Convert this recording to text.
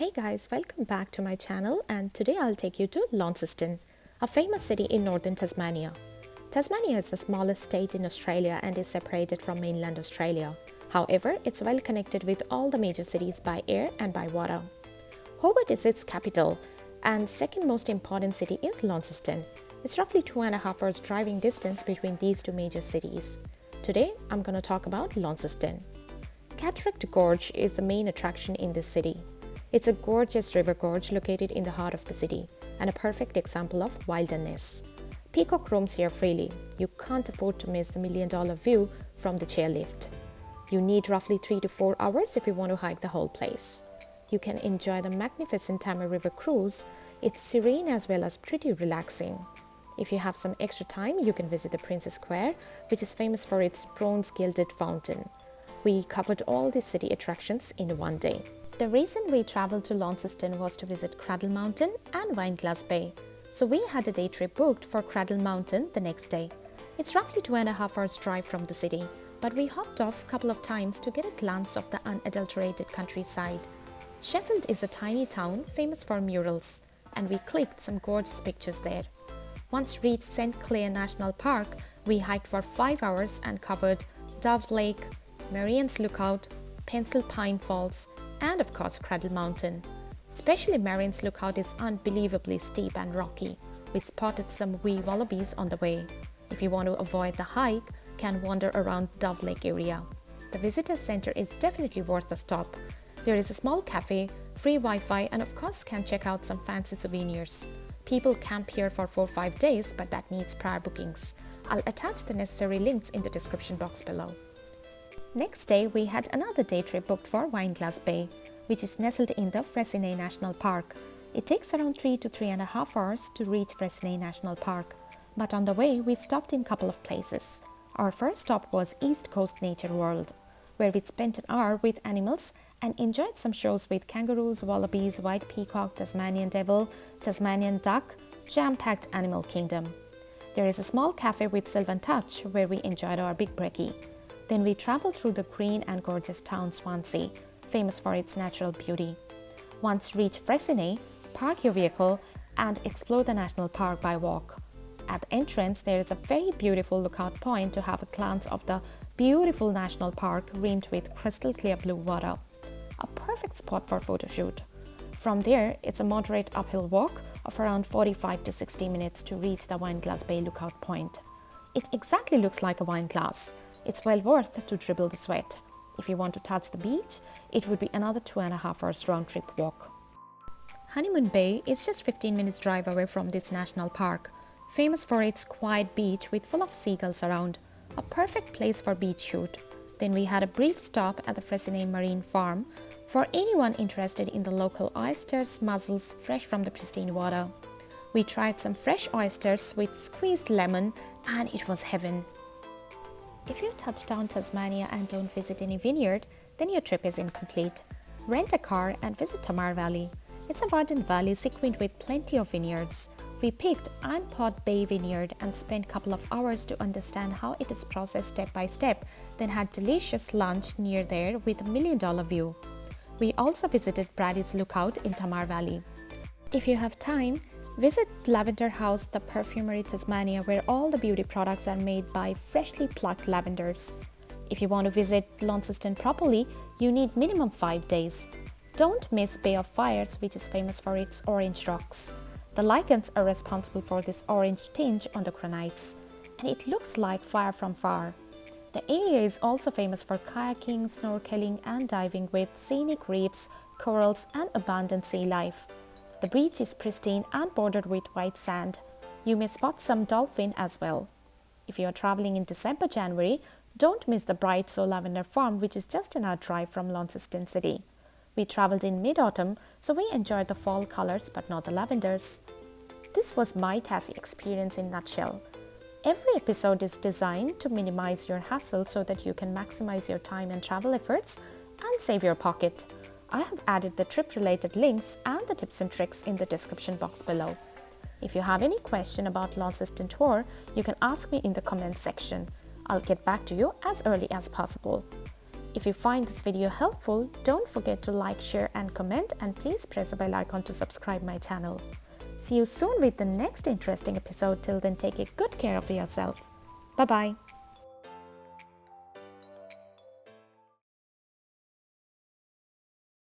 Hey guys, welcome back to my channel, and today I'll take you to Launceston, a famous city in northern Tasmania. Tasmania is the smallest state in Australia and is separated from mainland Australia. However, it's well connected with all the major cities by air and by water. Hobart is its capital, and second most important city is Launceston. It's roughly 2.5 hours driving distance between these two major cities. Today, I'm going to talk about Launceston. Cataract Gorge is the main attraction in this city. It's a gorgeous river gorge located in the heart of the city and a perfect example of wilderness. Peacock roams here freely. You can't afford to miss the million-dollar view from the chairlift. You need roughly 3 to 4 hours if you want to hike the whole place. You can enjoy the magnificent Tamar River cruise. It's serene as well as pretty relaxing. If you have some extra time, you can visit the Princess Square, which is famous for its bronze gilded fountain. We covered all the city attractions in one day. The reason we travelled to Launceston was to visit Cradle Mountain and Wineglass Bay. So we had a day trip booked for Cradle Mountain the next day. It's roughly 2.5 hours drive from the city, but we hopped off a couple of times to get a glance of the unadulterated countryside. Sheffield is a tiny town famous for murals, and we clicked some gorgeous pictures there. Once reached St. Clair National Park, we hiked for 5 hours and covered Dove Lake, Marian's Lookout, Pencil Pine Falls, and of course Cradle Mountain. Especially Marian's Lookout is unbelievably steep and rocky. We spotted some wee wallabies on the way. If you want to avoid the hike, can wander around Dove Lake area. The visitor center is definitely worth a stop. There is a small cafe, free Wi-Fi, and of course can check out some fancy souvenirs. People camp here for 4-5 days, but that needs prior bookings. I'll attach the necessary links in the description box below. Next day, we had another day trip booked for Wineglass Bay, which is nestled in the Freycinet National Park. It takes around 3 to 3.5 hours to reach Freycinet National Park, but on the way, we stopped in a couple of places. Our first stop was East Coast Nature World, where we spent an hour with animals and enjoyed some shows with kangaroos, wallabies, white peacock, Tasmanian devil, Tasmanian duck, jam-packed animal kingdom. There is a small cafe with Sylvan Touch where we enjoyed our big brekkie. Then we traveled through the green and gorgeous town Swansea, famous for its natural beauty. Once reach Freycinet, park your vehicle and explore the national park by walk. At the entrance, there is a very beautiful lookout point to have a glance of the beautiful national park rimmed with crystal clear blue water. A perfect spot for photo shoot. From there, it's a moderate uphill walk of around 45 to 60 minutes to reach the Wineglass Bay lookout point. It exactly looks like a wine glass. It's well worth to dribble the sweat. If you want to touch the beach, it would be another 2.5 hours round trip walk. Honeymoon Bay is just 15 minutes drive away from this national park, famous for its quiet beach with full of seagulls around, a perfect place for beach shoot. Then we had a brief stop at the Freycinet Marine Farm for anyone interested in the local oysters, mussels fresh from the pristine water. We tried some fresh oysters with squeezed lemon and it was heaven. If you touch down Tasmania and don't visit any vineyard, then your trip is incomplete. Rent a car and visit Tamar Valley. It's a verdant valley sequined with plenty of vineyards. We picked Ironpot Bay Vineyard and spent a couple of hours to understand how it is processed step by step, then had delicious lunch near there with a million-dollar view. We also visited Brady's Lookout in Tamar Valley. If you have time, visit Lavender House, the Perfumery Tasmania, where all the beauty products are made by freshly plucked lavenders. If you want to visit Launceston properly, you need minimum 5 days. Don't miss Bay of Fires, which is famous for its orange rocks. The lichens are responsible for this orange tinge on the granites, and it looks like fire from far. The area is also famous for kayaking, snorkeling, and diving with scenic reefs, corals, and abundant sea life. The beach is pristine and bordered with white sand. You may spot some dolphin as well. If you are traveling in December-January, don't miss the Bright Soul Lavender Farm, which is just an hour drive from Launceston City. We traveled in mid-autumn, so we enjoyed the fall colors but not the lavenders. This was my Tassie experience in a nutshell. Every episode is designed to minimize your hassle so that you can maximize your time and travel efforts and save your pocket. I have added the trip-related links and the tips and tricks in the description box below. If you have any question about Launceston tour, you can ask me in the comments section. I'll get back to you as early as possible. If you find this video helpful, don't forget to like, share and comment, and please press the bell icon to subscribe my channel. See you soon with the next interesting episode. Till then, take a good care of yourself. Bye bye.